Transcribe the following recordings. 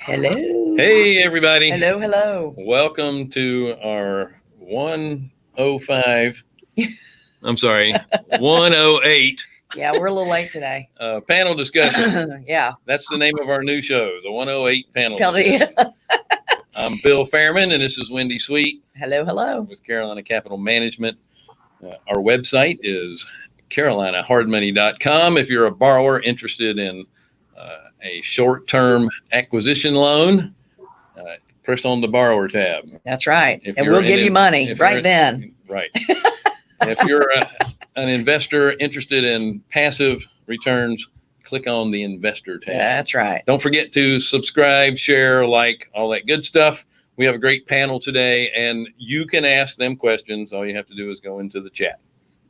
Hello. Hey, everybody. Hello, hello. Welcome to our 105, I'm sorry, 108 Yeah, we're a little late today. panel discussion. Yeah. That's the name of our new show, the 108 panel Kelly. discussion. I'm Bill Fairman, and this is Wendy Sweet Hello, hello. with Carolina Capital Management. Our website is carolinahardmoney.com. If you're a borrower interested in a short-term acquisition loan, press on the borrower tab. That's right. If And you're we'll give you money right then. Right. If you're an investor interested in passive returns, click on the investor tab. That's right. Don't forget to subscribe, share, like, all that good stuff. We have a great panel today, and you can ask them questions. All you have to do is go into the chat.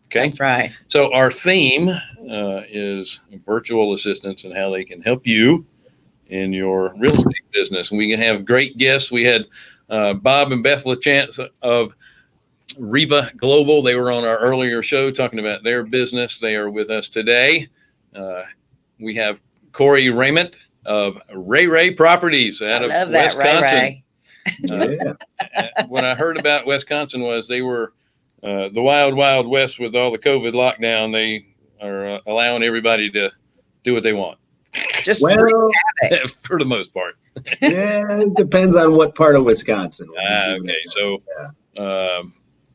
Okay. That's right. So our theme is virtual assistants and how they can help you in your real estate business. And we can have great guests. We had Bob and Beth LaChance of Riva Global. They were on our earlier show talking about their business. They are with us today. We have Corey Raymond of Ray Properties out of Wisconsin. What I heard about Wisconsin was they were the wild west with all the COVID lockdown. They are allowing everybody to do what they want. Just for the most part. Yeah, it depends on what part of Wisconsin. Okay, so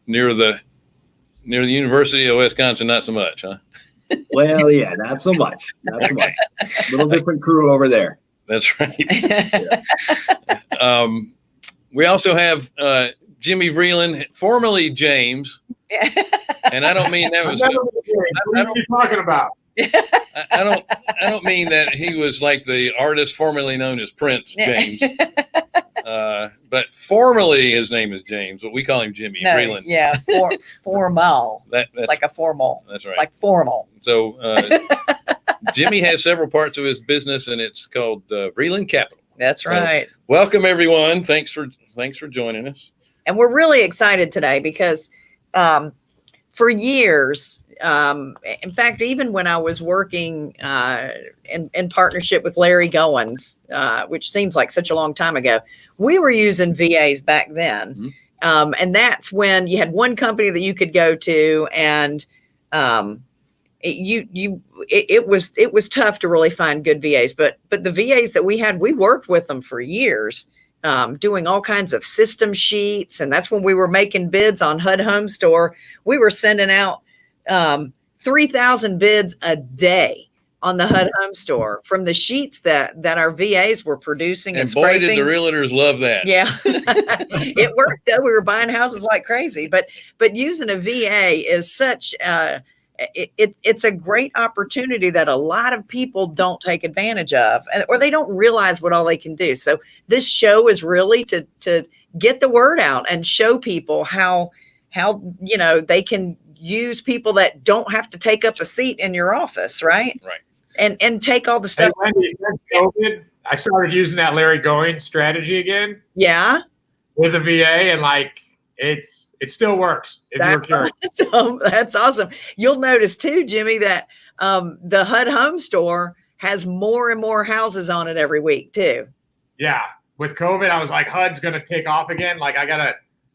near the University of Wisconsin, not so much, huh? Well, yeah, not so much. Not so much. A little different crew over there. That's right. We also have Jimmy Vreeland, formerly James, and I don't mean that was. What are you talking about? I don't mean that he was like the artist formerly known as Prince James, but formally his name is James, but we call him Jimmy Vreeland. Yeah, formal. That's like a formal. That's right. Like formal. So Jimmy has several parts of his business, and it's called Vreeland Capital. That's right. So, welcome everyone. Thanks for joining us. And we're really excited today because for years, in fact, even when I was working in partnership with Larry Goins, which seems like such a long time ago, we were using VAs back then. Mm-hmm. And that's when you had one company that you could go to, and it was tough to really find good VAs. But the VAs that we had, we worked with them for years. Doing all kinds of system sheets. And that's when we were making bids on HUD Home Store. We were sending out 3,000 bids a day on the HUD Home Store from the sheets that our VAs were producing and boy, scraping. Did the realtors love that. Yeah, it worked though. We were buying houses like crazy. But using a VA is such it's a great opportunity that a lot of people don't take advantage of, or they don't realize what all they can do. So this show is really to get the word out and show people how they can use people that don't have to take up a seat in your office, right? Right. And take all the stuff. Hey, Wendy, since COVID, I started using that Larry Goins strategy again. Yeah. With a VA, and it still works if you're curious. That's awesome. You'll notice too, Jimmy, that the HUD Home Store has more and more houses on it every week too. Yeah. With COVID, I was like, HUD's going to take off again.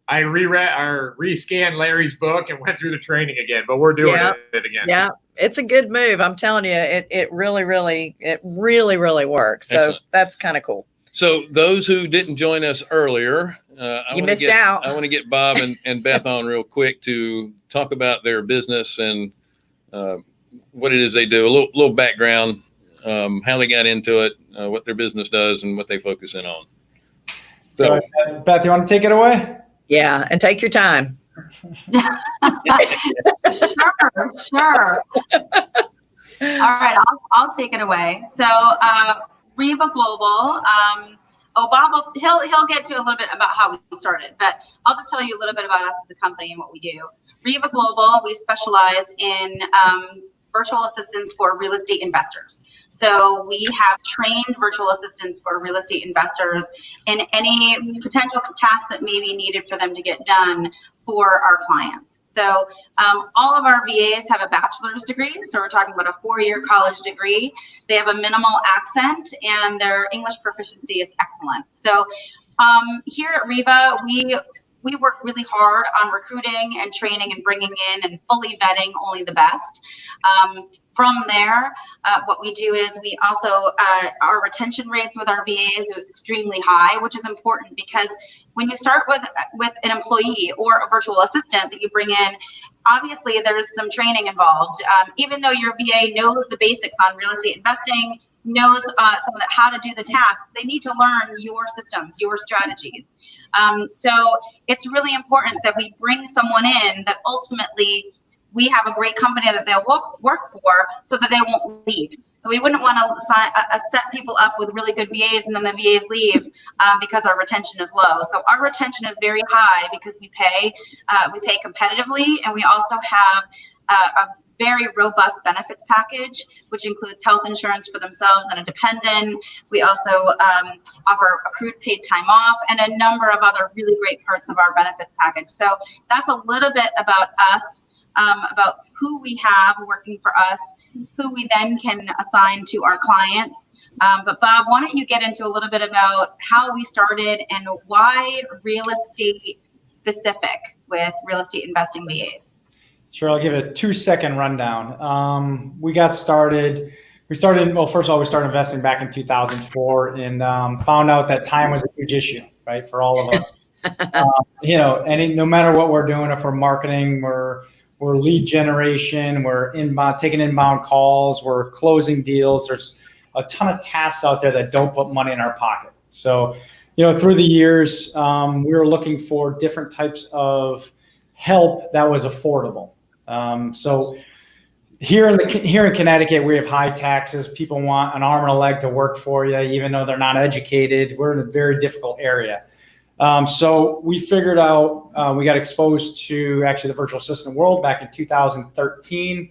I reread or rescanned Larry's book and went through the training again, but we're doing it again. Yeah. It's a good move. I'm telling you, it really works. So Excellent. That's kind of cool. So those who didn't join us earlier, you missed out. I want to get Bob and Beth on real quick to talk about their business and what it is they do. A little background, how they got into it, what their business does, and what they focus in on. So, Beth, you want to take it away? Yeah, and take your time. Sure. All right, I'll take it away. So Riva Global. Bob he'll get to a little bit about how we started, but I'll just tell you a little bit about us as a company and what we do. Riva Global, we specialize in virtual assistants for real estate investors. So we have trained virtual assistants for real estate investors in any potential tasks that may be needed for them to get done for our clients. So all of our VAs have a bachelor's degree. So we're talking about a 4-year college degree. They have a minimal accent and their English proficiency is excellent. So here at Riva, we work really hard on recruiting and training and bringing in and fully vetting only the best. From there, what we do is we also, our retention rates with our VAs is extremely high, which is important because when you start with an employee or a virtual assistant that you bring in, obviously there's some training involved. Even though your VA knows the basics on real estate investing, knows some of how to do the task, they need to learn your systems, your strategies. So it's really important that we bring someone in that ultimately we have a great company that they'll work for so that they won't leave. So we wouldn't want to set people up with really good VAs and then the VAs leave because our retention is low. So our retention is very high because we pay competitively, and we also have a very robust benefits package, which includes health insurance for themselves and a dependent. We also offer accrued paid time off and a number of other really great parts of our benefits package. So that's a little bit about us, about who we have working for us, who we then can assign to our clients. But Bob, why don't you get into a little bit about how we started and why real estate specific with real estate investing VAs? Sure, I'll give a 2-second rundown. We started, well, first of all, we started investing back in 2004 and found out that time was a huge issue, right, for all of us. No matter what we're doing, if we're marketing, we're lead generation, we're taking inbound calls, we're closing deals. There's a ton of tasks out there that don't put money in our pocket. So, through the years, we were looking for different types of help that was affordable. So here in Connecticut, we have high taxes. People want an arm and a leg to work for you, even though they're not educated. We're in a very difficult area. So we figured out, we got exposed to actually the virtual assistant world back in 2013.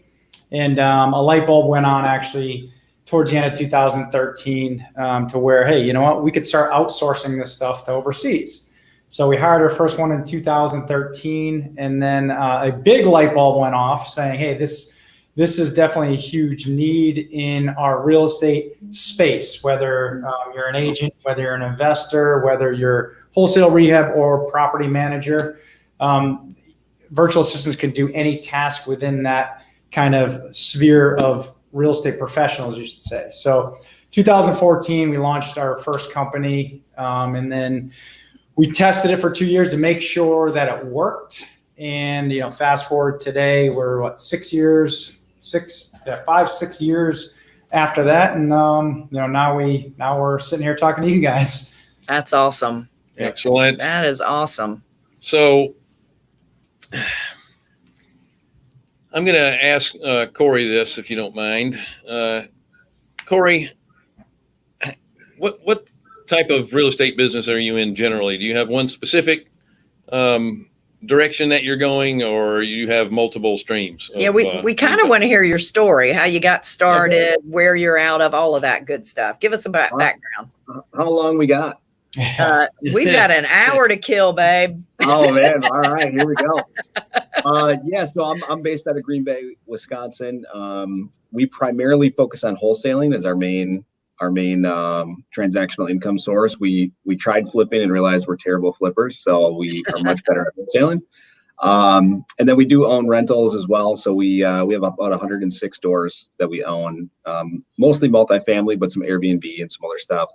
And a light bulb went on actually towards the end of 2013 to where, hey, you know what, we could start outsourcing this stuff to overseas. So we hired our first one in 2013, and then a big light bulb went off saying, hey, this is definitely a huge need in our real estate space, whether you're an agent, whether you're an investor, whether you're wholesale rehab or property manager. Virtual assistants can do any task within that kind of sphere of real estate professionals, you should say. So 2014, we launched our first company, and then we tested it for 2 years to make sure that it worked. And, fast forward today, we're 6 years, 5-6 years after that. And, now we're sitting here talking to you guys. That's awesome. Excellent. That is awesome. So I'm going to ask Corey this, if you don't mind. Corey, what type of real estate business are you in generally? Do you have one specific direction that you're going, or you have multiple streams? Yeah, we kind of want to hear your story, how you got started, where you're out of, all of that good stuff. Give us a background. How long we got? We've got an hour to kill, babe. Oh man! All right, here we go. So I'm based out of Green Bay, Wisconsin. We primarily focus on wholesaling as our main transactional income source. We tried flipping and realized we're terrible flippers, so we are much better at wholesaling. And then we do own rentals as well. So we have about 106 doors that we own, mostly multifamily, but some Airbnb and some other stuff.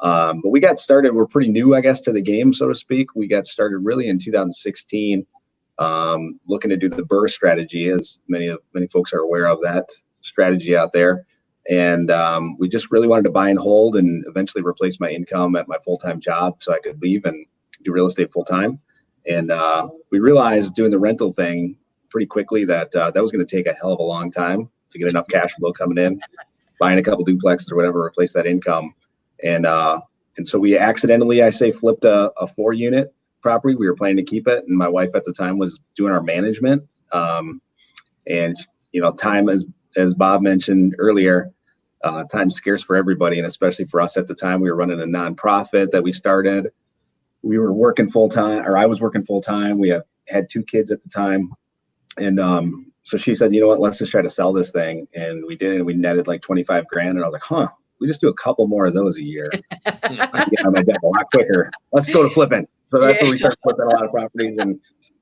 But we got started, we're pretty new, I guess, to the game, so to speak. We got started really in 2016, looking to do the BRRRR strategy, as many folks are aware of that strategy out there. And we just really wanted to buy and hold and eventually replace my income at my full-time job so I could leave and do real estate full-time. And we realized doing the rental thing pretty quickly that that was going to take a hell of a long time to get enough cash flow coming in, buying a couple duplexes or whatever, replace that income. And so we accidentally, flipped a 4-unit property. We were planning to keep it. And my wife at the time was doing our management. And, time as Bob mentioned earlier, time's scarce for everybody, and especially for us at the time. We were running a nonprofit that we started. We were working full time, or I was working full time. We had 2 kids at the time, and so she said, you know what, let's just try to sell this thing, and we did, and we netted like 25 grand, and I was like, huh. We just do a couple more of those a year. I can get on my deck a lot quicker. Let's go to flipping. So that's when we started flipping a lot of properties, and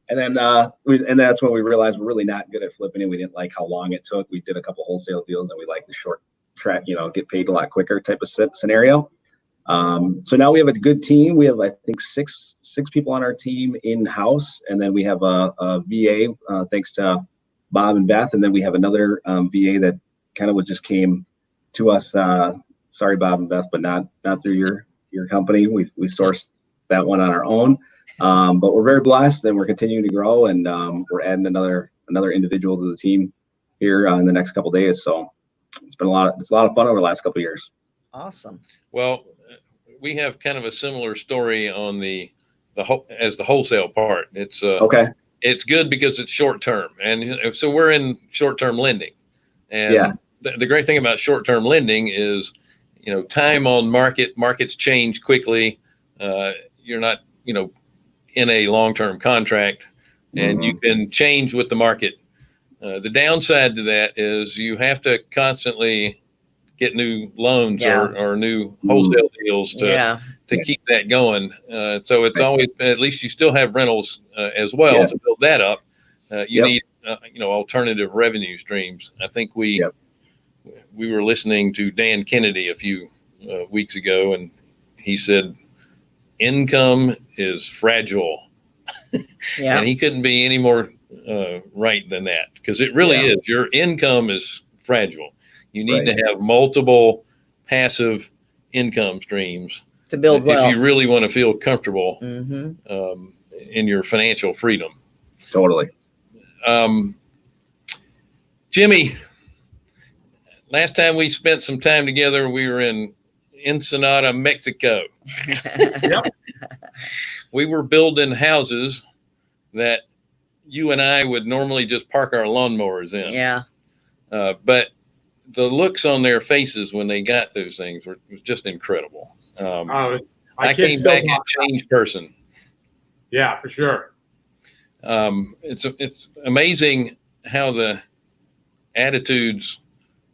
then that's when we realized we're really not good at flipping, and we didn't like how long it took. We did a couple wholesale deals, and we like the short track, get paid a lot quicker type of scenario. So now we have a good team. We have, I think, six people on our team in house, and then we have a VA thanks to Bob and Beth, and then we have another VA that kind of just came to us. Sorry, Bob and Beth, but not through your company. We sourced that one on our own, but we're very blessed, and we're continuing to grow, and we're adding another individual to the team here in the next couple of days. So it's been a lot of fun over the last couple of years. Awesome. Well, we have kind of a similar story on the wholesale part. It's okay. It's good because it's short term, and so we're in short term lending, and the great thing about short term lending is, time on markets change quickly. You're not, in a long-term contract, and you can change with the market. The downside to that is you have to constantly get new loans or new wholesale deals to keep that going. So it's always, at least you still have rentals as well to build that up. You need, alternative revenue streams. I think we were listening to Dan Kennedy a few weeks ago, and he said, income is fragile. And he couldn't be any more right than that, because it really is. Your income is fragile. You need to have multiple passive income streams to build wealth if you really want to feel comfortable in your financial freedom. Totally. Jimmy, last time we spent some time together, we were in Ensenada, Mexico. We were building houses that you and I would normally just park our lawnmowers in. But the looks on their faces when they got those things was just incredible. I came back a changed person. Yeah, for sure. It's amazing how the attitudes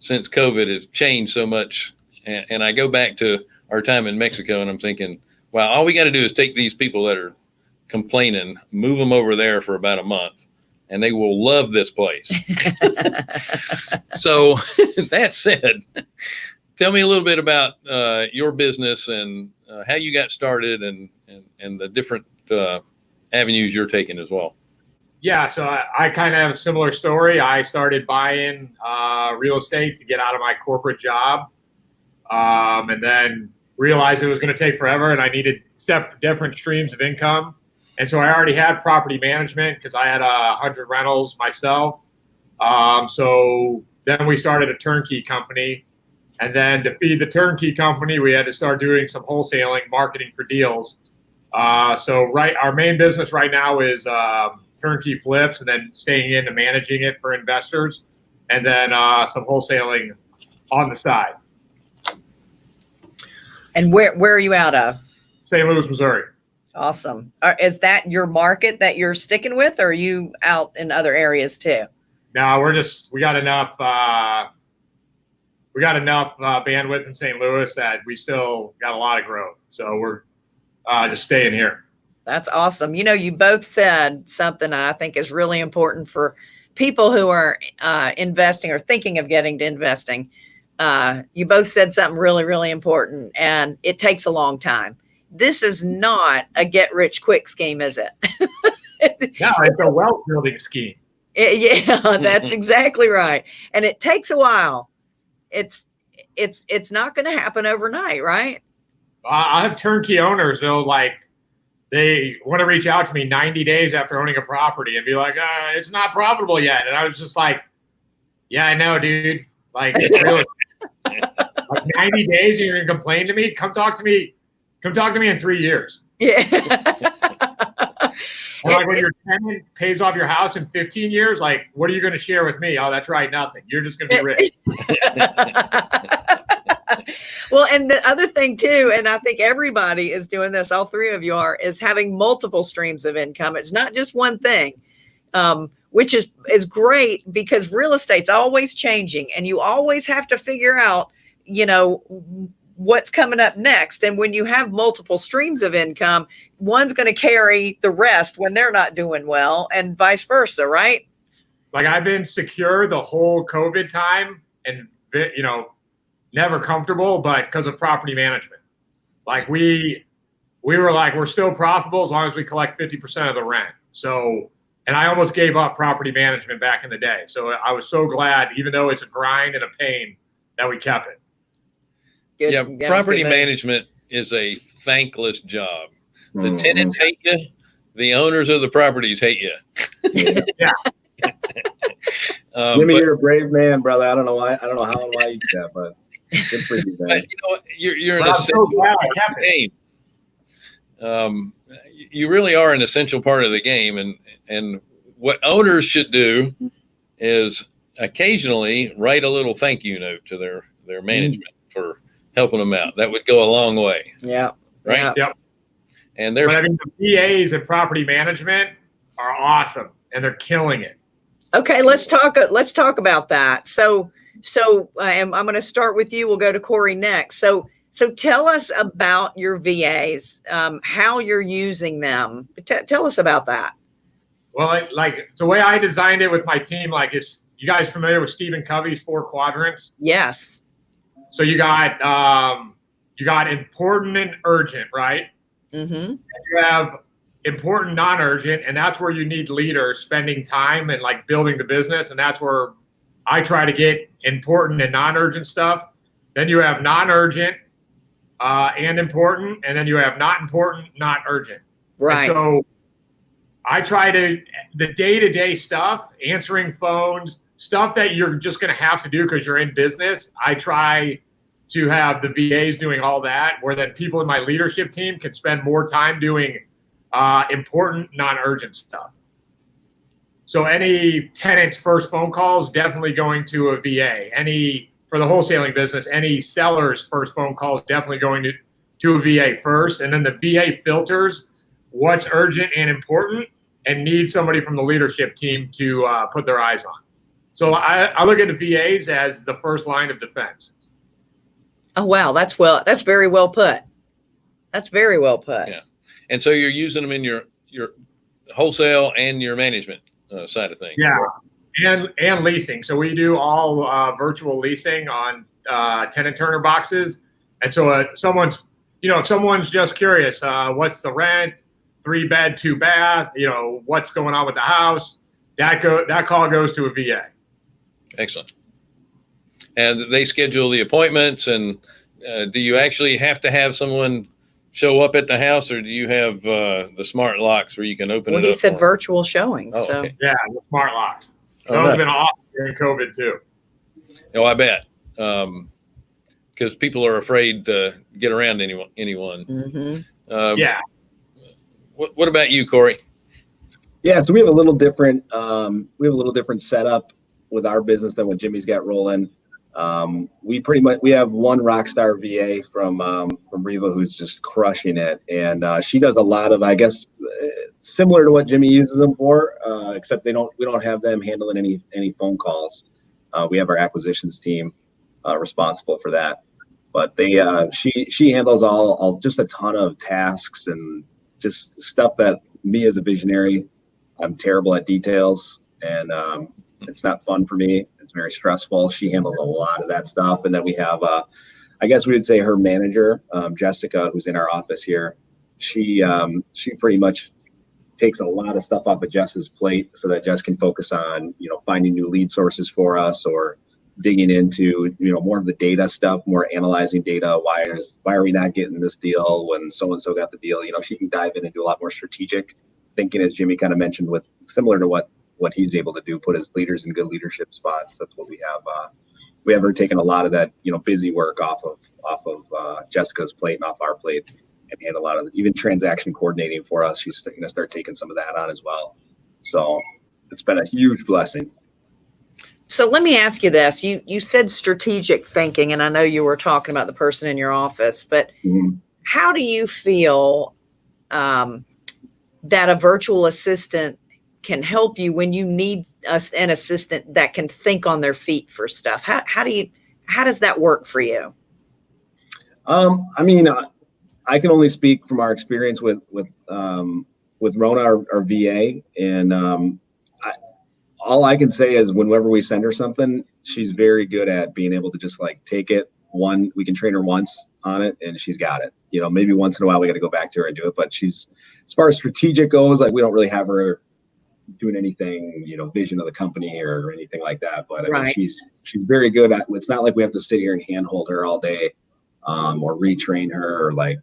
since COVID has changed so much. And I go back to our time in Mexico, and I'm thinking, wow, all we got to do is take these people that are complaining, move them over there for about a month, and they will love this place. So that said, tell me a little bit about your business and how you got started and the different avenues you're taking as well. Yeah, so I kind of have a similar story. I started buying real estate to get out of my corporate job, and then realized it was going to take forever, and I needed different streams of income. And so I already had property management because I had 100 rentals myself. So then we started a turnkey company. And then to feed the turnkey company, we had to start doing some wholesaling, marketing for deals. So our main business right now is turnkey flips, and then staying in and managing it for investors, and then some wholesaling on the side. And where are you out of? St. Louis, Missouri. Awesome. Is that your market that you're sticking with, or are you out in other areas too? No, we got enough bandwidth in St. Louis that we still got a lot of growth. So we're just staying here. That's awesome. You both said something I think is really important for people who are investing or thinking of getting to investing. You both said something really, really important, and it takes a long time. This is not a get rich quick scheme, is it? No, it's a wealth building scheme. Yeah, that's exactly right. And it takes a while. It's not going to happen overnight, right? I have turnkey owners, they want to reach out to me 90 days after owning a property and be like, it's not profitable yet. And I was just like, yeah, I know, dude. It's really 90 days and you're going to complain to me? Come talk to me in 3 years. Yeah. Or like when your tenant pays off your house in 15 years, like, what are you going to share with me? Oh, that's right, nothing. You're just going to be rich. Well, and the other thing too, and I think everybody is doing this, all three of you are, is having multiple streams of income. It's not just one thing, which is great because real estate's always changing and you always have to figure out, what's coming up next. And when you have multiple streams of income, one's going to carry the rest when they're not doing well and vice versa, right? Like I've been secure the whole COVID time and, never comfortable, but because of property management. Like we were like, we're still profitable as long as we collect 50% of the rent. So, and I almost gave up property management back in the day. So I was so glad, even though it's a grind and a pain, that we kept it. Good. Yeah, property management is a thankless job. The tenants hate you. The owners of the properties hate you. Yeah. Jimmy, you're a brave man, brother. I don't know why you do that, but good for you, man. But you're an But I'm so essential glad I part kept of the game. You really are an essential part of the game, and what owners should do is occasionally write a little thank you note to their management for helping them out. That would go a long way. Yeah. Right. Yeah. Yep. And But I mean, the VAs in property management are awesome, and they're killing it. Okay, let's talk about that. So I'm going to start with you. We'll go to Corey next. So tell us about your VAs, how you're using them. Tell us about that. Well, like the way I designed it with my team, like, is you guys familiar with Stephen Covey's 4 quadrants? Yes. So you got important and urgent, right? Mm-hmm. And you have important, non-urgent, and that's where you need leaders spending time and like building the business. And that's where I try to get important and non-urgent stuff. Then you have non-urgent and important, and then you have not important, not urgent. Right. And so I try to, the day-to-day stuff, answering phones, stuff that you're just going to have to do because you're in business. I try to have the VAs doing all that, where then people in my leadership team can spend more time doing important, non-urgent stuff. So any tenant's first phone calls, definitely going to a VA. For the wholesaling business, any seller's first phone calls, definitely going to a VA first. And then the VA filters what's urgent and important and needs somebody from the leadership team to put their eyes on. So I look at the VAs as the first line of defense. Oh, wow. That's very well put. That's very well put. Yeah. And so you're using them in your wholesale and your management side of things. Yeah, and leasing. So we do all virtual leasing on tenant turner boxes. And so if someone's just curious, what's the rent, 3-bed, 2-bath, what's going on with the house, that call goes to a VA. Excellent. And they schedule the appointments. And do you actually have to have someone show up at the house, or do you have the smart locks where you can open it up? He said virtual showings. Oh, so okay. Yeah, the smart locks. Those have been awesome during COVID too. Oh, I bet. Because people are afraid to get around anyone. Mm-hmm. Yeah. What about you, Corey? Yeah, so we have a little different setup with our business than what Jimmy's got rolling. We have one rock star VA from Riva who's just crushing it, and she does a lot of, I guess, similar to what Jimmy uses them for, except we don't have them handling any phone calls. We have our acquisitions team responsible for that, but she handles all just a ton of tasks and just stuff that me as a visionary, I'm terrible at details, and it's not fun for me. It's very stressful. She handles a lot of that stuff. And then we have, I guess we would say her manager, Jessica, who's in our office here. She pretty much takes a lot of stuff off of Jess's plate so that Jess can focus on, finding new lead sources for us, or digging into, more of the data stuff, more analyzing data. Why are we not getting this deal when so-and-so got the deal? She can dive in and do a lot more strategic thinking, as Jimmy kind of mentioned, with similar to what he's able to do, put his leaders in good leadership spots. That's what we have. We have her taking a lot of that, busy work off of Jessica's plate and off our plate. and handle a lot of even transaction coordinating for us. She's going to start taking some of that on as well. So it's been a huge blessing. So let me ask you this. You said strategic thinking, and I know you were talking about the person in your office, but how do you feel that a virtual assistant can help you when you need an assistant that can think on their feet for stuff? How does that work for you? I mean, I can only speak from our experience with Rona, our VA, and all I can say is whenever we send her something, she's very good at being able to just like take it. We can train her once on it and she's got it. You know, maybe once in a while we got to go back to her and do it, but she's, as far as strategic goes, like we don't really have her doing anything, you know, vision of the company or anything like that. But I mean, she's very good at, it's not like we have to sit here and handhold her all day, or retrain her, or like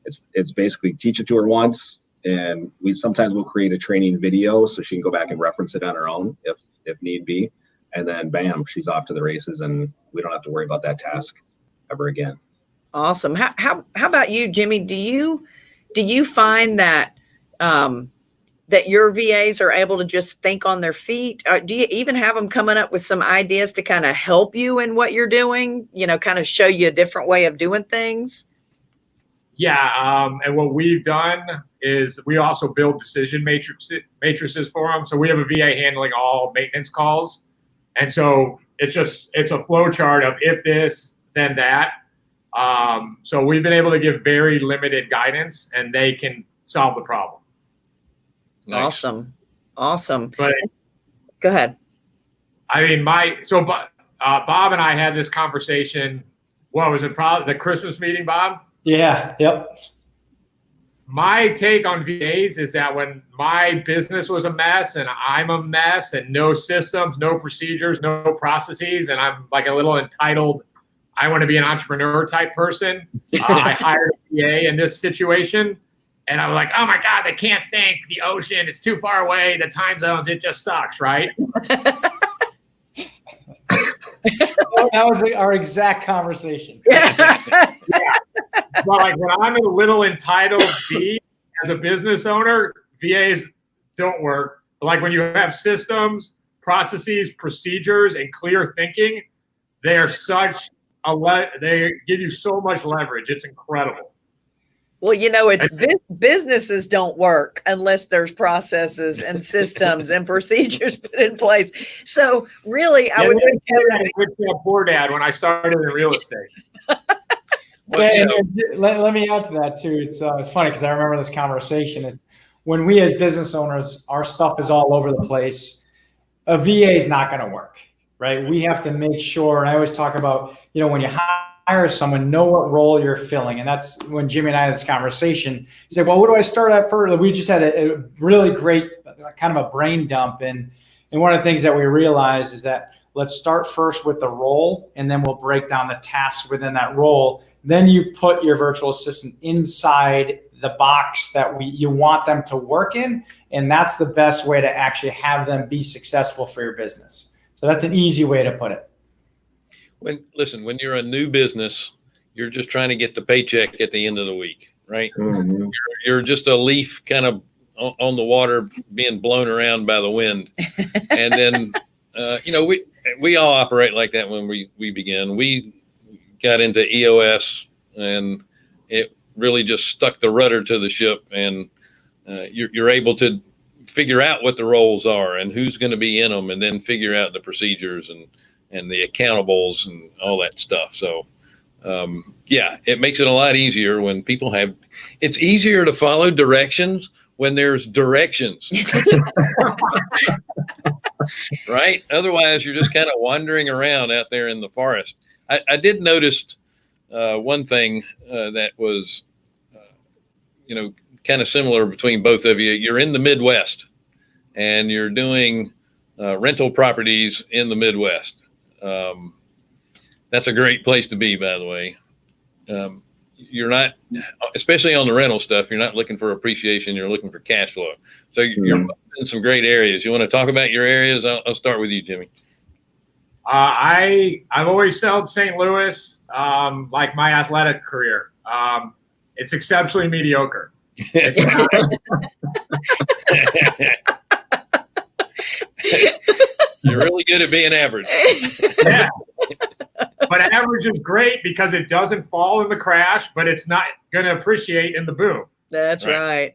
it's basically teach it to her once. And sometimes we'll create a training video so she can go back and reference it on her own if need be. And then bam, she's off to the races and we don't have to worry about that task ever again. Awesome. How about you, Jimmy? Do you find that that your VAs are able to just think on their feet? Do you even have them coming up with some ideas to kind of help you in what you're doing, you know, kind of show you a different way of doing things? Yeah. And what we've done is we also build decision matrices for them. So we have a VA handling all maintenance calls. And so it's a flow chart of if this, then that. So we've been able to give very limited guidance and they can solve the problem. Nice. Awesome. But go ahead. I mean, Bob and I had this conversation. What was it? Probably the Christmas meeting, Bob? Yeah. Yep. My take on VAs is that when my business was a mess and I'm a mess and no systems, no procedures, no processes, and I'm like a little entitled, I want to be an entrepreneur type person, I hired a VA in this situation. And I was like, oh my God, they can't think. The ocean, it's too far away. The time zones, it just sucks, right? That was our exact conversation. Yeah. Well, like when I'm a little entitled as a business owner, VAs don't work. But like when you have systems, processes, procedures, and clear thinking, they are they give you so much leverage. It's incredible. Well, you know, businesses don't work unless there's processes and systems and procedures put in place. So really, I would think that poor dad when I started in real estate. Let me add to that too. It's funny because I remember this conversation. It's when we as business owners, our stuff is all over the place. A VA is not going to work, right? We have to make sure. And I always talk about, you know, when you hire someone, know what role you're filling. And that's when Jimmy and I had this conversation. He said, well, what do I start at first? We just had a really great kind of a brain dump. And one of the things that we realized is that let's start first with the role, and then we'll break down the tasks within that role. Then you put your virtual assistant inside the box that you want them to work in. And that's the best way to actually have them be successful for your business. So that's an easy way to put it. When you're a new business, you're just trying to get the paycheck at the end of the week, right? Mm-hmm. You're just a leaf kind of on the water being blown around by the wind. And then, you know, we all operate like that when we began. We got into EOS and it really just stuck the rudder to the ship, and you're able to figure out what the roles are and who's going to be in them, and then figure out the procedures and the accountables and all that stuff. So, yeah, it makes it a lot easier when people it's easier to follow directions when there's directions, right? Otherwise, you're just kind of wandering around out there in the forest. I did notice one thing that was, you know, kind of similar between both of you. You're in the Midwest and you're doing rental properties in the Midwest. That's a great place to be, by the way. You're not, especially on the rental stuff, you're not looking for appreciation, you're looking for cash flow. So you're in some great areas. You want to talk about your areas? I'll start with you, Jimmy. I've always felt St. Louis like my athletic career. It's exceptionally mediocre. It's not, You're really good at being average. yeah. But average is great because it doesn't fall in the crash, but it's not going to appreciate in the boom. That's right.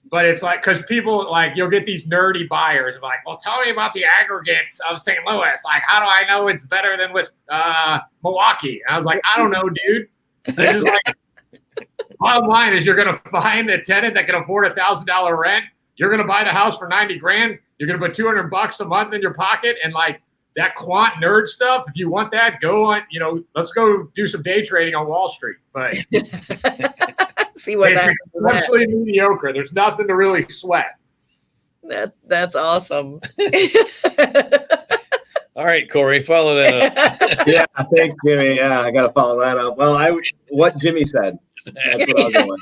But it's like, because people, like, you'll get these nerdy buyers like, well, tell me about the aggregates of St. Louis. Like, how do I know it's better than with Milwaukee? And I was like, I don't know, dude. It's just like, bottom line is you're going to find a tenant that can afford $1,000 rent. You're going to buy the house for 90 grand. You're going to put $200 a month in your pocket. And like that quant nerd stuff, if you want that, go on, let's go do some day trading on Wall Street. But see what happens. It's absolutely mediocre. There's nothing to really sweat. That's awesome. All right, Corey, follow that up. Yeah, thanks, Jimmy. Yeah, I got to follow that up. Well, what Jimmy said. That's what I'll go with.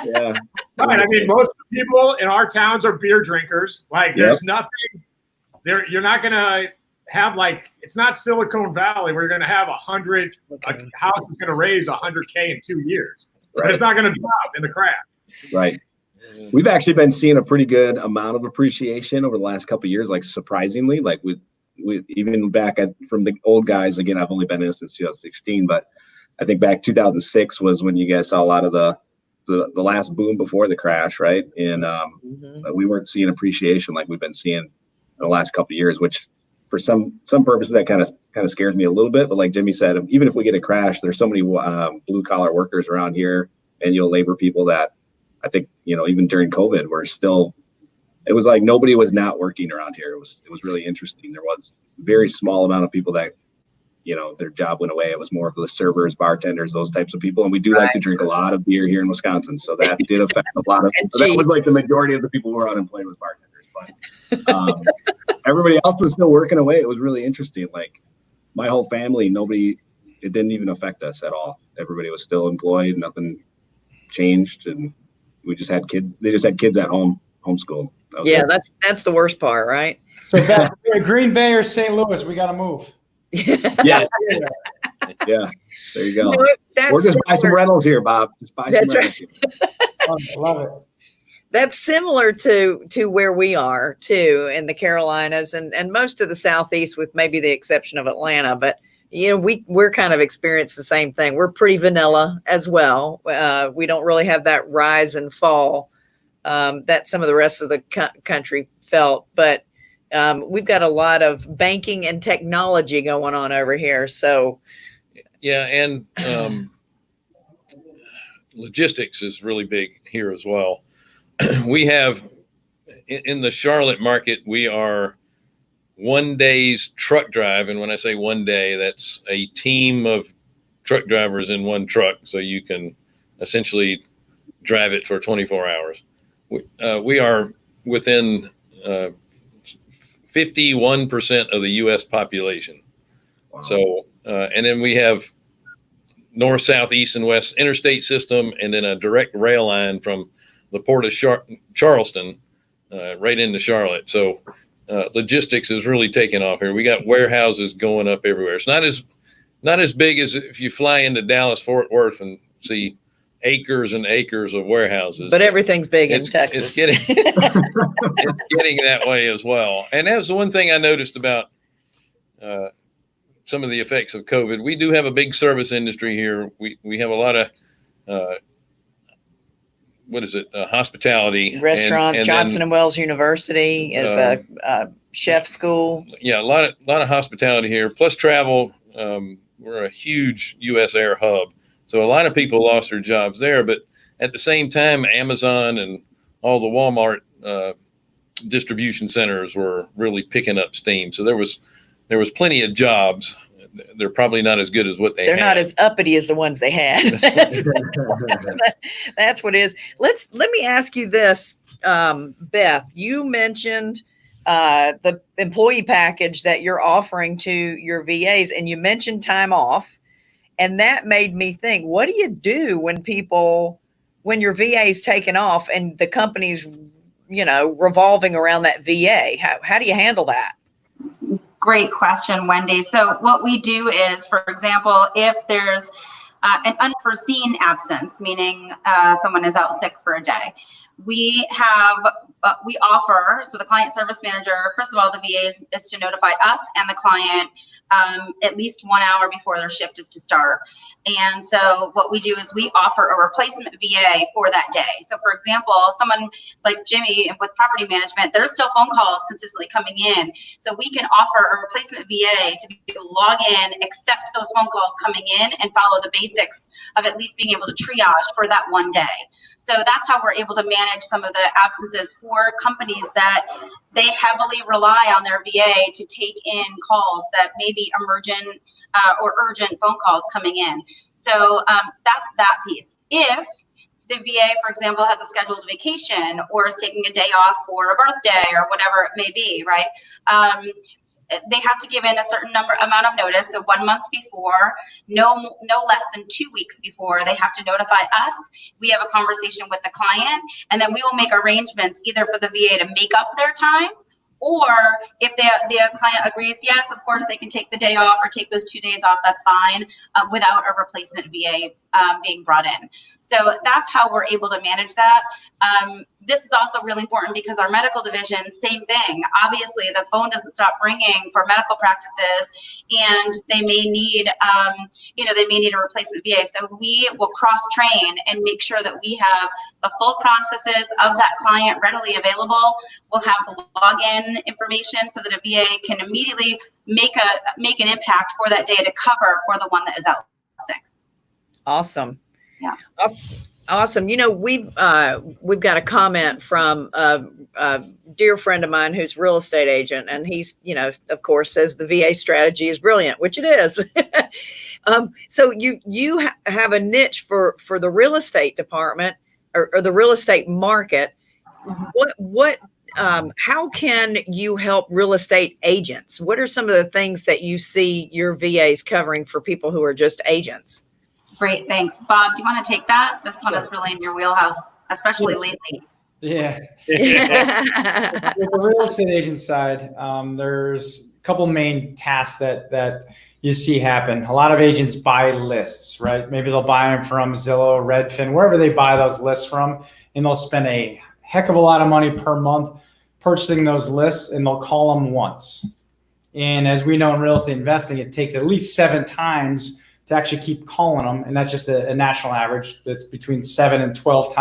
Yeah. Right. I mean, most people in our towns are beer drinkers. Like, there's nothing there. You're not going to have, like, it's not Silicon Valley where you're going to have 100, a house is going to raise 100K in 2 years. Right. It's not going to drop in the crash. Right. We've actually been seeing a pretty good amount of appreciation over the last couple of years, like surprisingly, like we even back from the old guys. Again, I've only been in it since 2016, but I think back 2006 was when you guys saw a lot of the last boom before the crash, right? And we weren't seeing appreciation like we've been seeing in the last couple of years, which for some purposes that kind of scares me a little bit. But like Jimmy said, even if we get a crash, there's so many blue collar workers around here, and labor people that I think even during COVID we're still. It was like nobody was not working around here. It was really interesting. There was a very small amount of people that, their job went away. It was more of the servers, bartenders, those types of people. And we do like to drink a lot of beer here in Wisconsin. So that did affect a lot of people. So that was like the majority of the people who were unemployed was bartenders. But everybody else was still working away. It was really interesting. Like my whole family, it didn't even affect us at all. Everybody was still employed. Nothing changed. And we just had kids. They just had kids at home, homeschooled. Yeah, that's the worst part, right? So Beth, Green Bay or St. Louis, we got to move. Yeah. Yeah. There you go. Or just buy some rentals here, Bob. Just buy some rentals here. Love it. That's similar to where we are too in the Carolinas and most of the Southeast, with maybe the exception of Atlanta. But we're kind of experienced the same thing. We're pretty vanilla as well. We don't really have that rise and fall that some of the rest of the country felt, but we've got a lot of banking and technology going on over here. So, yeah, and logistics is really big here as well. We have in the Charlotte market, we are 1 day's truck drive, and when I say 1 day, that's a team of truck drivers in one truck, so you can essentially drive it for 24 hours. We are within 51% of the U.S. population. Wow. So, and then we have north, south, east, and west interstate system, and then a direct rail line from the port of Charleston right into Charlotte. So logistics is really taking off here. We got warehouses going up everywhere. It's not as big as if you fly into Dallas, Fort Worth, and see acres and acres of warehouses, but everything's big in It's Texas. getting that way as well. And that's the one thing I noticed about some of the effects of COVID. We do have a big service industry here. We have a lot of hospitality, restaurant. and Johnson and Wells University is a chef school. Yeah, a lot of hospitality here, plus travel. We're a huge U.S. air hub. So a lot of people lost their jobs there, but at the same time, Amazon and all the Walmart distribution centers were really picking up steam. So there was plenty of jobs. They're probably not as good as what they had. They're not as uppity as the ones they had. That's what it is. Let me ask you this, Beth. You mentioned the employee package that you're offering to your VAs, and you mentioned time off. And that made me think, what do you do when your VA is taken off and the company's, revolving around that VA? How do you handle that? Great question, Wendy. So what we do is, for example, if there's an unforeseen absence, meaning someone is out sick for a day. We offer, so the client service manager, first of all, the VA is to notify us and the client at least 1 hour before their shift is to start. And so what we do is we offer a replacement VA for that day. So for example, someone like Jimmy with property management, there's still phone calls consistently coming in. So we can offer a replacement VA to be able to log in, accept those phone calls coming in, and follow the basics of at least being able to triage for that one day. So that's how we're able to manage some of the absences for companies that they heavily rely on their VA to take in calls that may be emergent or urgent phone calls coming in. So that's that piece. If the VA, for example, has a scheduled vacation or is taking a day off for a birthday or whatever it may be, right? They have to give in a certain amount of notice. So 1 month before, no less than 2 weeks before, they have to notify us. We have a conversation with the client, and then we will make arrangements either for the VA to make up their time, or if the client agrees, yes, of course, they can take the day off or take those 2 days off, that's fine, without a replacement VA being brought in. So that's how we're able to manage that. This is also really important because our medical division, same thing. Obviously, the phone doesn't stop ringing for medical practices, and they may need, they may need a replacement VA. So we will cross-train and make sure that we have the full processes of that client readily available. We'll have the login information so that a VA can immediately make an impact for that day to cover for the one that is out sick. Awesome. Yeah. Awesome. We've got a comment from a dear friend of mine who's a real estate agent, and he's, of course, says the VA strategy is brilliant, which it is. So you have a niche for the real estate department or the real estate market. How can you help real estate agents? What are some of the things that you see your VAs covering for people who are just agents? Great, thanks. Bob, do you want to take that? This one is really in your wheelhouse, especially lately. Yeah. With the real estate agent side, there's a couple main tasks that you see happen. A lot of agents buy lists, right? Maybe they'll buy them from Zillow, Redfin, wherever they buy those lists from, and they'll spend a heck of a lot of money per month purchasing those lists, and they'll call them once. And as we know in real estate investing, it takes at least 7 times to actually keep calling them. And that's just a national average. That's between 7 and 12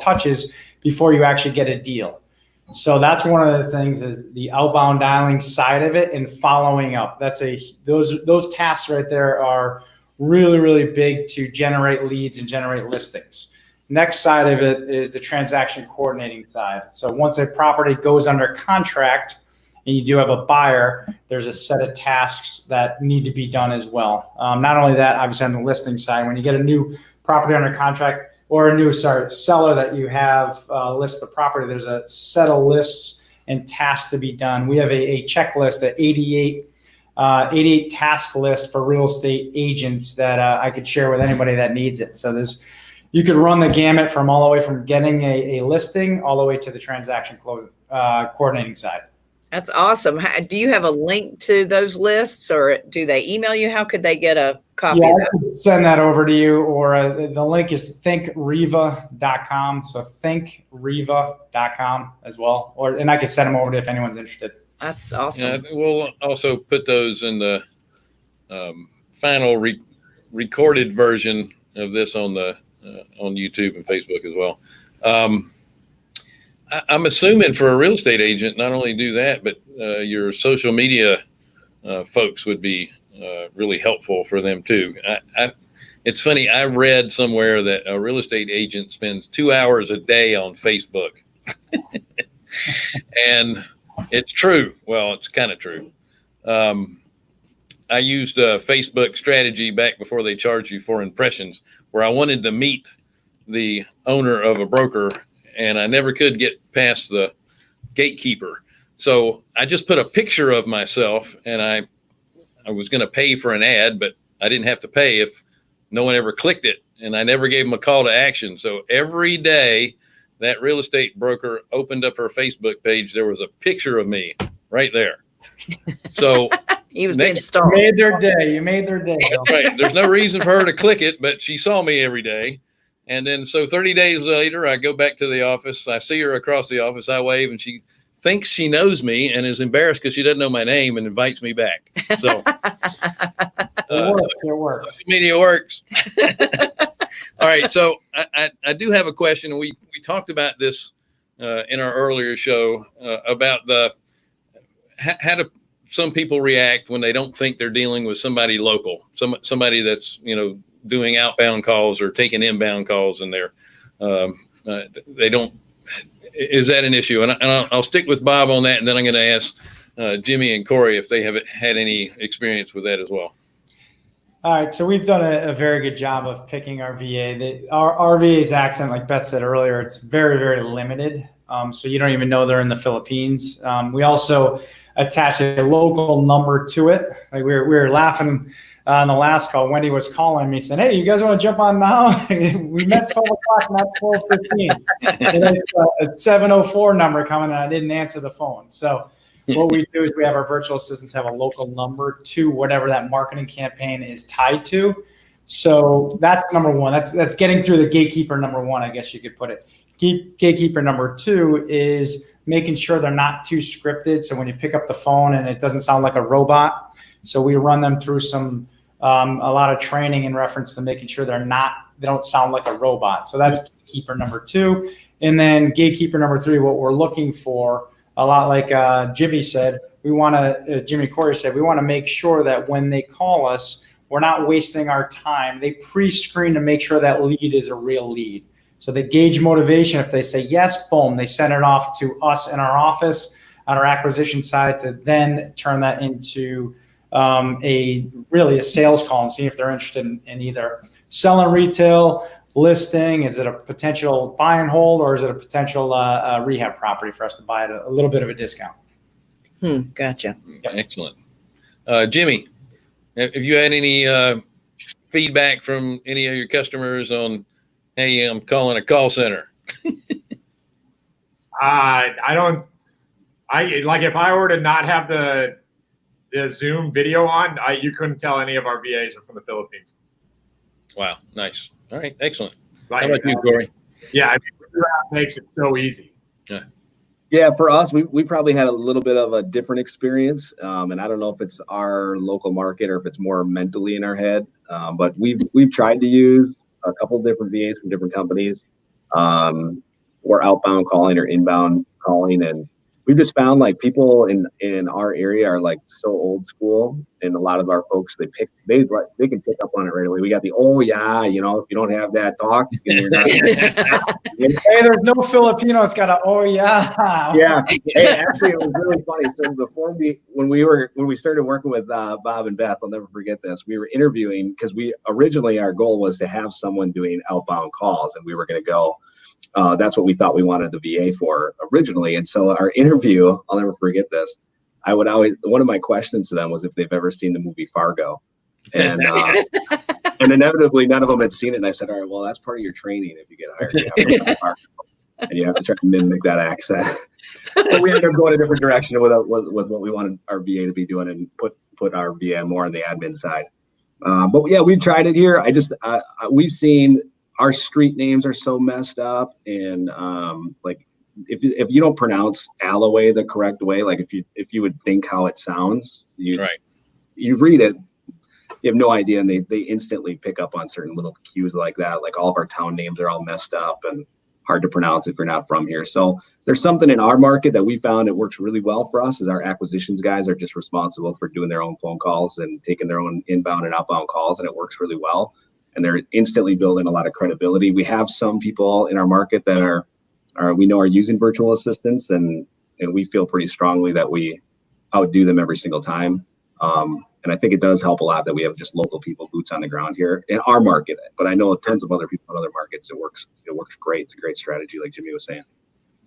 touches before you actually get a deal. So that's one of the things is the outbound dialing side of it and following up. Those tasks right there are really, really big to generate leads and generate listings. Next side of it is the transaction coordinating side. So once a property goes under contract and you do have a buyer, there's a set of tasks that need to be done as well. Not only that, obviously on the listing side, when you get a new property under contract or a new seller that you have list the property, there's a set of lists and tasks to be done. We have a checklist, an 88 task list for real estate agents that I could share with anybody that needs it. So you could run the gamut from all the way from getting a listing all the way to the transaction coordinating side. That's awesome. Do you have a link to those lists, or do they email you? How could they get a copy of that? I could send that over to you, or the link is thinkreva.com. So thinkreva.com as well. And I could send them over to you if anyone's interested. That's awesome. Yeah, we'll also put those in the final recorded version of this on YouTube and Facebook as well. I'm assuming for a real estate agent, not only do that, but your social media folks would be really helpful for them too. It's funny, I read somewhere that a real estate agent spends 2 hours a day on Facebook. And it's true. Well, it's kind of true. I used a Facebook strategy back before they charged you for impressions, where I wanted to meet the owner of a broker, and I never could get past the gatekeeper. So I just put a picture of myself, and I was going to pay for an ad, but I didn't have to pay if no one ever clicked it, and I never gave them a call to action. So every day that real estate broker opened up her Facebook page, there was a picture of me right there. So He was being Next- You stalked. made their day. You made their day. Bill. Right. There's no reason for her to click it, but she saw me every day. And then so 30 days later, I go back to the office. I see her across the office. I wave, and she thinks she knows me and is embarrassed because she doesn't know my name and invites me back. So It works. social media works. All right. So I do have a question. We talked about this in our earlier show about how do some people react when they don't think they're dealing with somebody local, somebody that's, doing outbound calls or taking inbound calls, and they don't. Is that an issue? And I'll stick with Bob on that, and then I'm going to ask Jimmy and Corey if they have had any experience with that as well. All right, so we've done a very good job of picking our VA. Our VA's accent, like Beth said earlier, it's very, very limited. So you don't even know they're in the Philippines. We also attach a local number to it. Like we were laughing on the last call. Wendy was calling me saying, "Hey, you guys want to jump on now?" We met 12 o'clock, not 12:15. And there's a 704 number coming, and I didn't answer the phone. So what we do is we have our virtual assistants have a local number to whatever that marketing campaign is tied to. So that's number one. That's getting through the gatekeeper number one, I guess you could put it. Gatekeeper number two is making sure they're not too scripted. So when you pick up the phone and it doesn't sound like a robot. So we run them through a lot of training in reference to making sure they don't sound like a robot. So that's gatekeeper number two. And then gatekeeper number three, what we're looking for, a lot like Jimmy said, Jimmy Corey said, we want to make sure that when they call us, we're not wasting our time. They pre-screen to make sure that lead is a real lead. So they gauge motivation. If they say yes, boom, they send it off to us in our office on our acquisition side to then turn that into a sales call and see if they're interested in either selling retail, listing. Is it a potential buy and hold, or is it a potential rehab property for us to buy at a little bit of a discount? Gotcha. Excellent. Jimmy, have you had any feedback from any of your customers on, hey, I'm calling a call center? If I were to not have the Zoom video on, you couldn't tell any of our VAs are from the Philippines. Wow. Nice. All right. Excellent. Like, how about you, Corey? Yeah, that makes it so easy. Yeah, for us, we probably had a little bit of a different experience, and I don't know if it's our local market or if it's more mentally in our head. But we've tried to use a couple of different VAs from different companies for outbound calling or inbound calling, and we've just found like people in our area are like so old school, and a lot of our folks they can pick up on it right away. We got the if you don't have that talk, you're not. Hey, there's no Filipino. It's got a Yeah. Hey, actually, it was really funny. So before when we started working with Bob and Beth, I'll never forget this. We were interviewing because originally our goal was to have someone doing outbound calls, and we were going to go. That's what we thought we wanted the VA for originally. And so our interview, I'll never forget this. One of my questions to them was if they've ever seen the movie Fargo, and inevitably none of them had seen it. And I said, all right, well, that's part of your training. If you get hired, you have to watch Fargo, and you have to try to mimic that accent. But we ended up going a different direction with what we wanted our VA to be doing, and put our VA more on the admin side. But yeah, we've tried it here. We've seen our street names are so messed up, and like if you don't pronounce Alloway the correct way, like if you would think how it sounds, you read it, you have no idea, and they instantly pick up on certain little cues like that. Like all of our town names are all messed up and hard to pronounce if you're not from here. So there's something in our market that we found it works really well for us, is our acquisitions guys are just responsible for doing their own phone calls and taking their own inbound and outbound calls, and it works really well. And they're instantly building a lot of credibility. We have some people in our market that are using virtual assistants, and we feel pretty strongly that we outdo them every single time. And I think it does help a lot that we have just local people, boots on the ground here in our market. But I know tons of other people in other markets. It works great. It's a great strategy, like Jimmy was saying.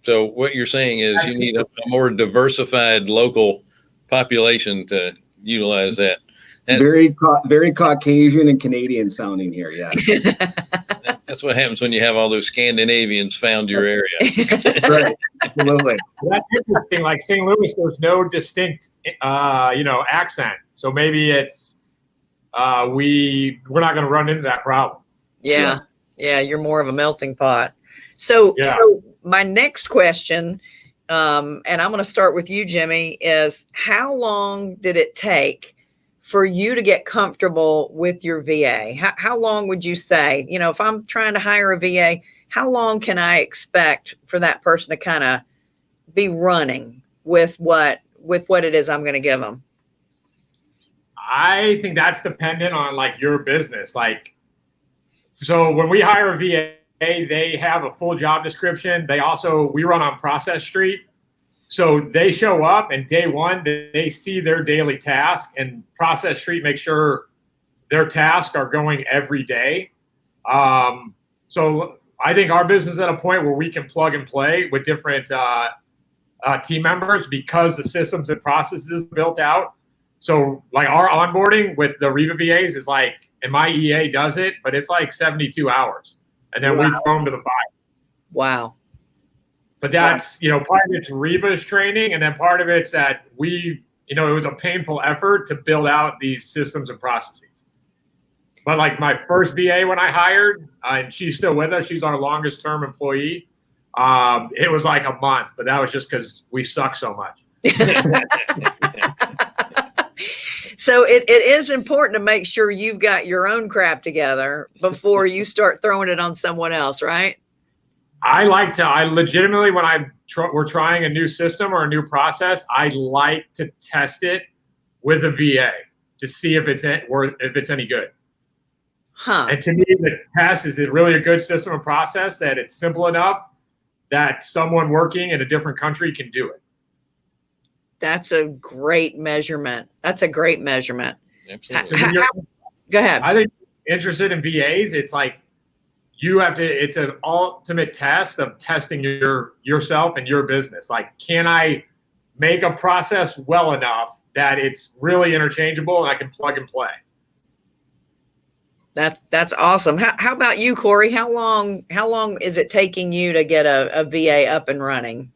So what you're saying is you need a more diversified local population to utilize that. Very Caucasian and Canadian sounding here, yeah. That's what happens when you have all those Scandinavians found your area. Right. Absolutely. That's interesting. Like St. Louis, there's no distinct, accent. So maybe it's we're not going to run into that problem. Yeah. Yeah. You're more of a melting pot. So, Yeah. so my next question, and I'm going to start with you, Jimmy, is how long did it take for you to get comfortable with your VA? How long would you say, if I'm trying to hire a VA, how long can I expect for that person to kind of be running with what it is I'm going to give them? I think that's dependent on like your business. Like, so when we hire a VA, they have a full job description. We run on Process Street. So they show up and day one, they see their daily task, and Process Street makes sure their tasks are going every day. So I think our business is at a point where we can plug and play with different team members because the systems and processes built out. So like our onboarding with the Riva VAs is like, and my EA does it, but it's like 72 hours. And then we throw them to the fire. Wow. But that's, part of it's Riva's training, and then part of it's that it was a painful effort to build out these systems and processes. But like my first VA when I hired, and she's still with us, she's our longest term employee. It was like a month, but that was just because we suck so much. So it is important to make sure you've got your own crap together before you start throwing it on someone else, right? I legitimately, when we're trying a new system or a new process, I like to test it with a VA to see if it's any good. Huh. And to me, the test is it really a good system and process that it's simple enough that someone working in a different country can do it. That's a great measurement. Absolutely. Go ahead. I think interested in VAs, it's like it's an ultimate test of testing yourself and your business. Like, can I make a process well enough that it's really interchangeable and I can plug and play? That's awesome. How about you, Corey? How long is it taking you to get a VA up and running?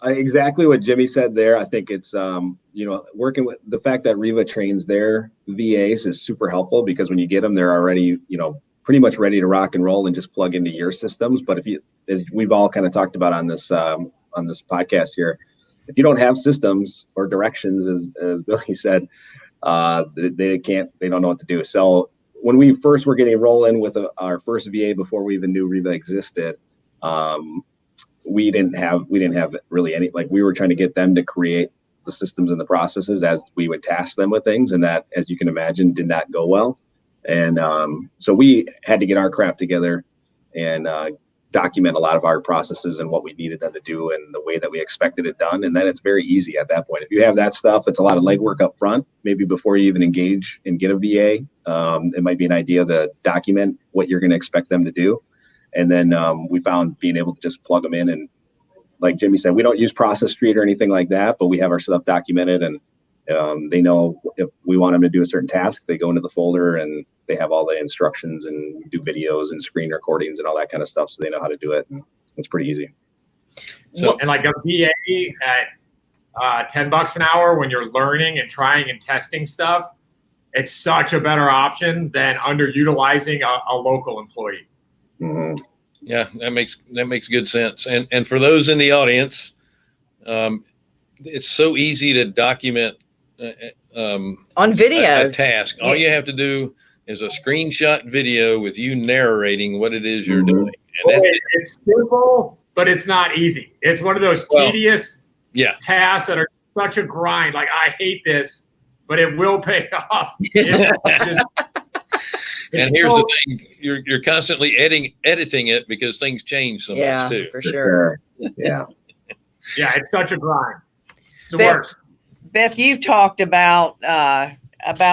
Exactly what Jimmy said there. I think it's, working with the fact that Riva trains their VAs is super helpful, because when you get them, they're already, pretty much ready to rock and roll and just plug into your systems. But as we've all kind of talked about on this podcast here, if you don't have systems or directions, as Billy said, they don't know what to do. So when we first were getting rolling with our first VA before we even knew Riva existed, we didn't have really any, like, we were trying to get them to create the systems and the processes as we would task them with things. And that, as you can imagine, did not go well. And so we had to get our crap together and document a lot of our processes and what we needed them to do and the way that we expected it done. And then it's very easy at that point. If you have that stuff, it's a lot of legwork up front, maybe before you even engage and get a VA. It might be an idea to document what you're going to expect them to do. And then we found being able to just plug them in. And like Jimmy said, we don't use Process Street or anything like that, but we have our stuff documented, and they know if we want them to do a certain task, they go into the folder and they have all the instructions and do videos and screen recordings and all that kind of stuff. So they know how to do it. And it's pretty easy. So, and like a VA at $10 an hour, when you're learning and trying and testing stuff, it's such a better option than underutilizing a local employee. Mm-hmm. Yeah, that makes good sense. And for those in the audience, it's so easy to document on video a task. All you have to do is a screenshot video with you narrating what it is you're doing. And it's simple, but it's not easy. It's one of those tedious tasks that are such a grind. Like, I hate this, but it will pay off. And here's the thing: you're constantly editing it because things change so much too. For sure. Yeah. Yeah, it's such a grind. It's the worst. Beth, you've talked about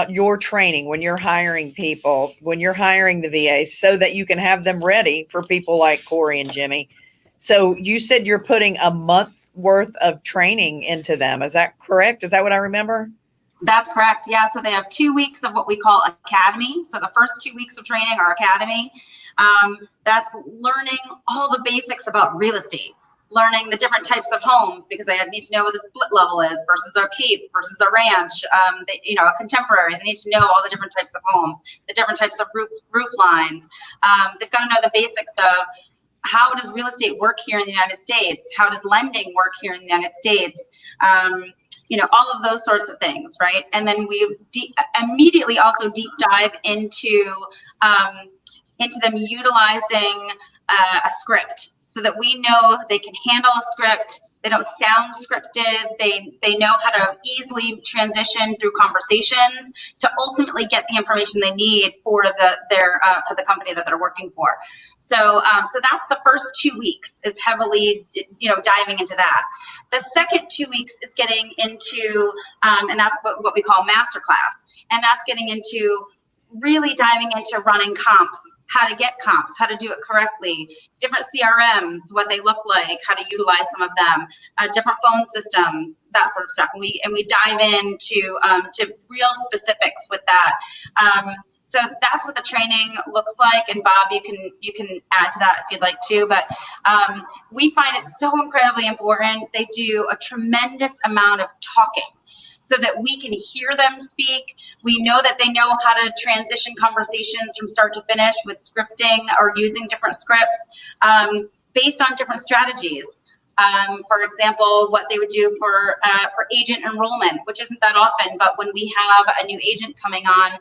your training when you're hiring people, when you're hiring the VAs, so that you can have them ready for people like Corey and Jimmy. So you said you're putting a month worth of training into them. Is that correct? Is that what I remember? That's correct. Yeah. So they have 2 weeks of what we call academy. So the first 2 weeks of training are academy. That's learning all the basics about real estate. learning the different types of homes because they need to know what the split level is versus a cape versus a ranch, a contemporary. They need to know all the different types of homes, the different types of roof lines. They've got to know the basics of how does real estate work here in the United States? How does lending work here in the United States? All of those sorts of things, right? And then we immediately also deep dive into them utilizing a script so that we know they can handle a script. They don't sound scripted. They know how to easily transition through conversations to ultimately get the information they need for the company that they're working for. So that's the first 2 weeks is heavily diving into that. The second 2 weeks is getting into and that's what we call masterclass, and that's getting into really diving into running comps, how to get comps, how to do it correctly, different CRMs, what they look like, how to utilize some of them, different phone systems, that sort of stuff. And we dive into to real specifics with that. So that's what the training looks like. And Bob, you can add to that if you'd like to. But we find it so incredibly important. They do a tremendous amount of talking, so that we can hear them speak. We know that they know how to transition conversations from start to finish with scripting or using different scripts based on different strategies. For example, what they would do for agent enrollment, which isn't that often, but when we have a new agent coming on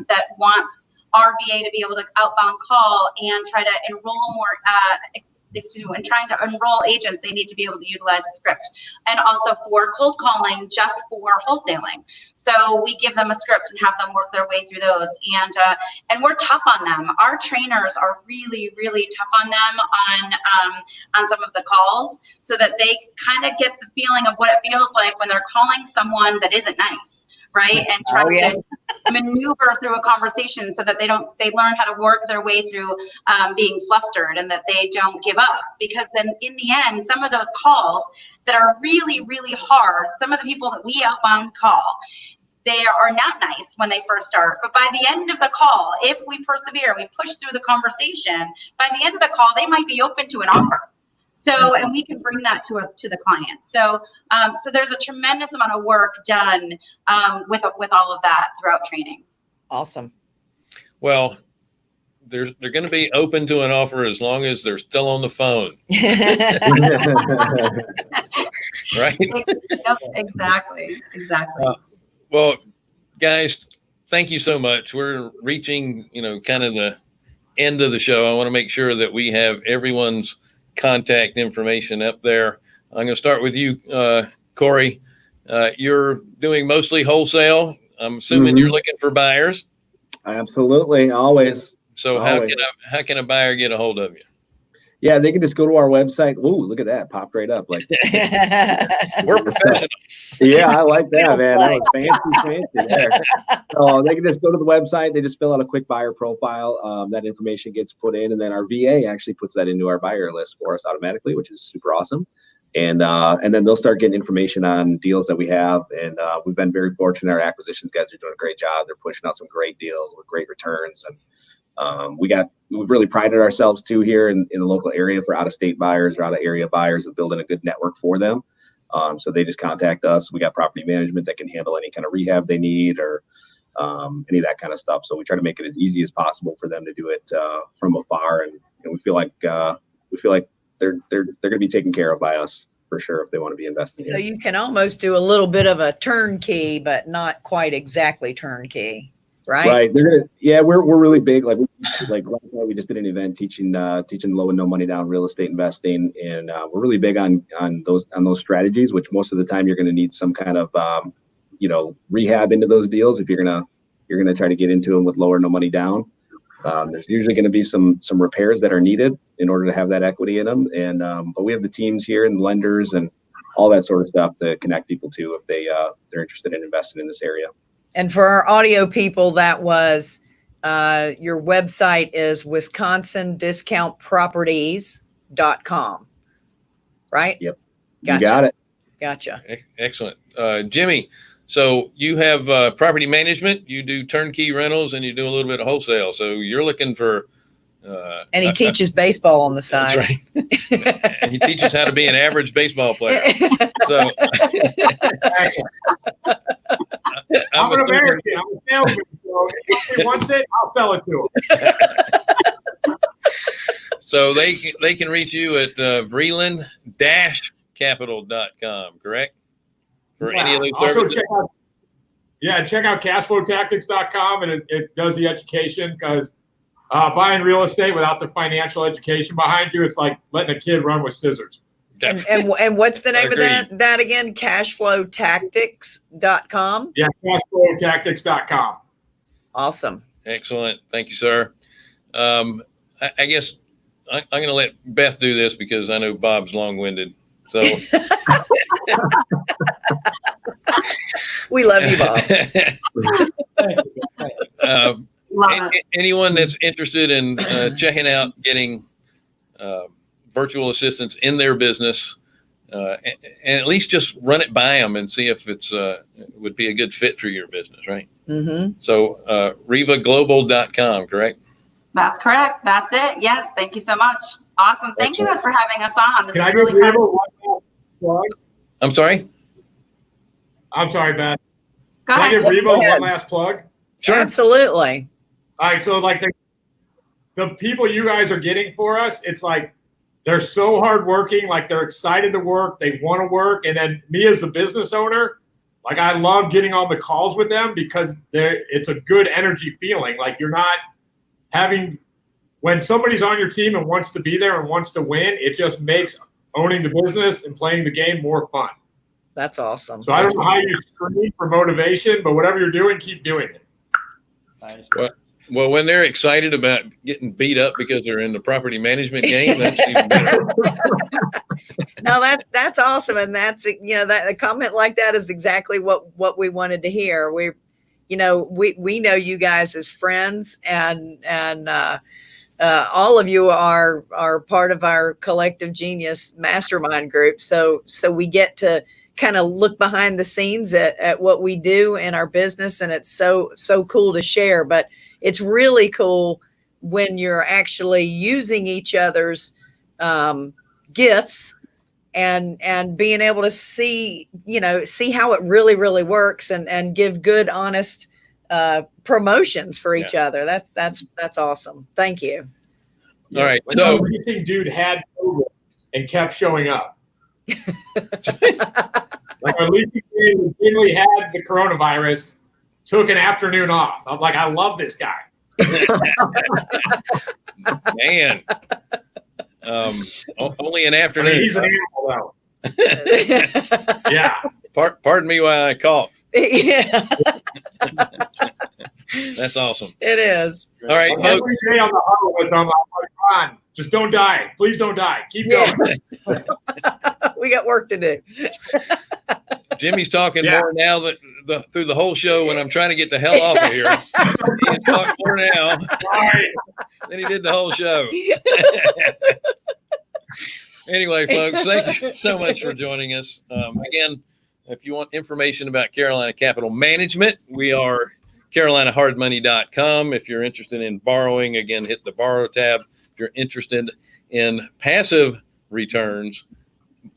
that wants our VA to be able to outbound call and try to enroll more and trying to enroll agents, they need to be able to utilize a script. And also for cold calling, just for wholesaling. So we give them a script and have them work their way through those. And we're tough on them. Our trainers are really, really tough on them on some of the calls, so that they kind of get the feeling of what it feels like when they're calling someone that isn't nice. Right, and trying to maneuver through a conversation so that they learn how to work their way through being flustered, and that they don't give up. Because then in the end, some of those calls that are really, really hard, some of the people that we outbound call, they are not nice when they first start. But by the end of the call, if we persevere, we push through the conversation, by the end of the call, they might be open to an offer. So, and we can bring that to the client. So, so there's a tremendous amount of work done with all of that throughout training. Awesome. Well, they're going to be open to an offer as long as they're still on the phone. Right? Yep, exactly. Well, guys, thank you so much. We're reaching, kind of the end of the show. I want to make sure that we have everyone's contact information up there. I'm going to start with you, Corey. You're doing mostly wholesale. I'm assuming you're looking for buyers. Absolutely, always. So how can a buyer get a hold of you? Yeah, they can just go to our website. Ooh, look at that, popped right up. Like we're professional. Yeah, I like that, man. That was fancy there. So they can just go to the website. They just fill out a quick buyer profile. That information gets put in, and then our VA actually puts that into our buyer list for us automatically, which is super awesome. And then they'll start getting information on deals that we have. And we've been very fortunate. Our acquisitions guys are doing a great job. They're pushing out some great deals with great returns. And we've really prided ourselves too here in the local area for out-of-state buyers or out-of-area buyers of building a good network for them. So they just contact us. We got property management that can handle any kind of rehab they need or any of that kind of stuff. So we try to make it as easy as possible for them to do it from afar. And we feel like they're going to be taken care of by us for sure if they want to be investing. So you can almost do a little bit of a turnkey, but not quite exactly turnkey. Right. We're really big. Like we just did an event teaching low and no money down real estate investing, and we're really big on those strategies. Which most of the time you're going to need some kind of rehab into those deals if you're gonna try to get into them with low or no money down. There's usually going to be some repairs that are needed in order to have that equity in them, and but we have the teams here and lenders and all that sort of stuff to connect people to if they're interested in investing in this area. And for our audio people, that was your website is WisconsinDiscountProperties.com, right? Yep. Gotcha. You got it. Gotcha. Excellent. Jimmy, so you have property management, you do turnkey rentals, and you do a little bit of wholesale. So you're looking for And he teaches baseball on the side. That's right. And he teaches how to be an average baseball player. So I'm an American. I'm a salesman. So if he wants it, I'll sell it to him. So they can reach you at vreeland-capital.com, correct? For any of those services? Check out cashflowtactics.com, and it does the education, because buying real estate without the financial education behind you, it's like letting a kid run with scissors. And what's the name of that again? Cashflowtactics.com? Yeah, cashflowtactics.com. Awesome. Excellent. Thank you, sir. I guess I'm going to let Beth do this because I know Bob's long-winded. So we love you, Bob. Anyone that's interested in checking out getting virtual assistants in their business, and at least just run it by them and see if it would be a good fit for your business, right? Mm-hmm. So rivaglobal.com, correct? That's correct. That's it. Yes. Thank you so much. Awesome. Thank you guys for having us on. This Can is I really give fun. Riva one last plug? I'm sorry? I'm sorry, Beth. Go Can I ahead. give Riva Go ahead. one last plug? Sure. Absolutely. All right, so like the people you guys are getting for us, it's like they're so hardworking, like they're excited to work, they want to work, and then me as the business owner, like I love getting on the calls with them because it's a good energy feeling. Like you're not having, when somebody's on your team and wants to be there and wants to win, it just makes owning the business and playing the game more fun. That's awesome. So I don't know how you scream for motivation, but whatever you're doing, keep doing it. Nice. Well, when they're excited about getting beat up because they're in the property management game, that's even better. No, that's awesome, and that's that a comment like that is exactly what we wanted to hear. We know you guys as friends, and all of you are part of our collective genius mastermind group. So we get to kind of look behind the scenes at what we do in our business, and it's so cool to share. But it's really cool when you're actually using each other's gifts and being able to see how it really works and give good, honest promotions for each other. That's awesome. Thank you. All right. When So the leasing dude had COVID and kept showing up. Like our leasing dude originally had the coronavirus, took an afternoon off. I'm like, I love this guy. man, only an I afternoon. mean, he's an animal, though. Yeah. Pardon me while I cough. Yeah, That's awesome. it is. All right, folks. Every day on the huddle with them, I'm like, come on, just don't die. Please don't die. Keep going. We got work to do. Jimmy's talking more now that through the whole show when I'm trying to get the hell off of here. He's talking more now than he did the whole show. Anyway, folks, thank you so much for joining us. Again, if you want information about Carolina Capital Management, we are carolinahardmoney.com. If you're interested in borrowing, again, hit the borrow tab. If you're interested in passive returns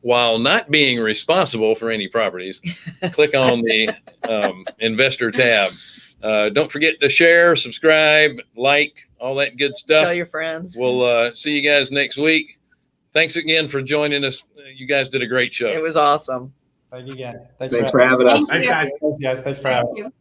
while not being responsible for any properties, click on the investor tab. Don't forget to share, subscribe, like, all that good stuff. Tell your friends. We'll see you guys next week. Thanks again for joining us. You guys did a great show. It was awesome. Thank you again. Thanks for having us. Thanks, guys. Thanks, guys. Thanks for having us. Thank you.